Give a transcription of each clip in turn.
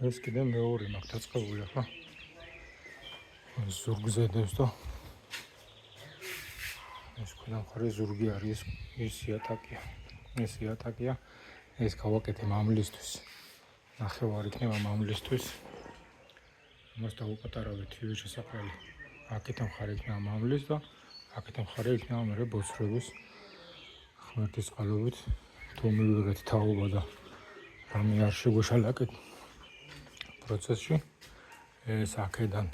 ეს კიდე მეორე მაქვს დაწყებული ახლა ზურგზე დევს და ეს ყველა მხარე ზურგი არის ეს იატაკია ეს გავაკეთე მამლისთვის ნახევარი იქნება მამლისთვის მას დავუპატარავე თივი შესაყრელი აქეთ მხარე იქნება მამლის და აქეთ მხარე იქნება მერე ბოცრების ღმერთის წყალობით თუ მივიღეთ თაობა და რამე არ შეგვეშალაკეთ პროცესში ეს აქედან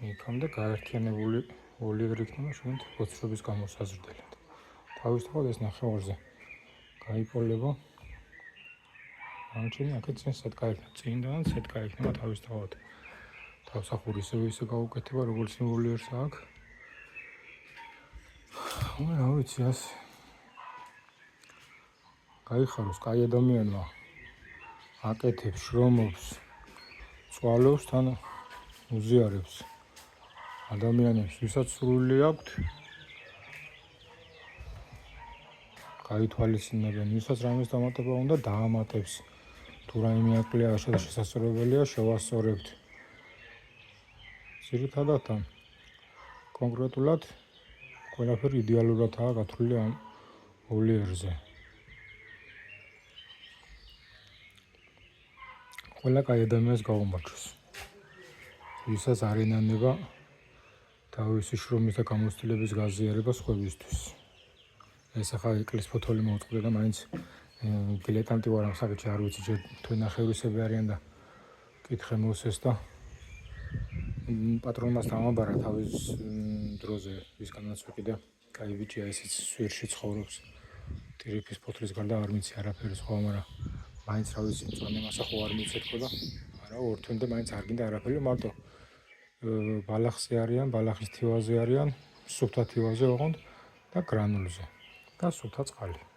იქამდე გაერთიანებული ოლივერი იქნება ჩვენ ბოცრების გამოსაზრდელად თავისთავად ეს ნახევარზე გაიპოლება ამჩენი აქეთ სეტკა იქნება წინდან სეტკა იქნება თავისთავად თავსახური ისე გაუკეთება როგორც ნიულიერს აქ რა ვიცი ასე გაიხაროს კაი ადამიანმა აკეთებს შრომობს წვალობს თან უზიარებს ადამიანებს ვისაც სრული აქვთ გაითვალისწინებენ ვისაც რამეს დამატება უნდა დაამატებს თუ რაიმე აკლია შესაძლებელია შევასწორებთ ძირითადად კონკრეტულად ყველაფერი იდეალურადაა გათვლილი ამ ოლიერზე ყველა კაი ადამიანს გაუმარჯოს ვისაც არ ენანება თავისი შრომის და გამოცდილების გაზიარება სხვებისთვის ეს ახლა ეკლესიის ფოთოლი მოუწყდა და მაინც დილეტანტი ვარ ამ საკითხში არ ვიცი ჯერ თვენახევრისები არიან და კითხე მოსეს და პატრონმას დამაბარა თავის დროზე ვისგანაც ვიყიდა კაი ბიჭია ესეც სვირში ცხოვრობს ტირიფის ფოთლის გარდა არ მიცი არაფერი სხვა მაგრამ მაინც რა ვიცი მწვანე მასახო არ მიცეთქო და არა ორ თვემდე მაინც არ გინდა არაფერი მარტო ბალახზე არიან ბალახის თივაზე არიან სუფთა თივაზე ოღონდ და გრანულზე და სუფთა წყალი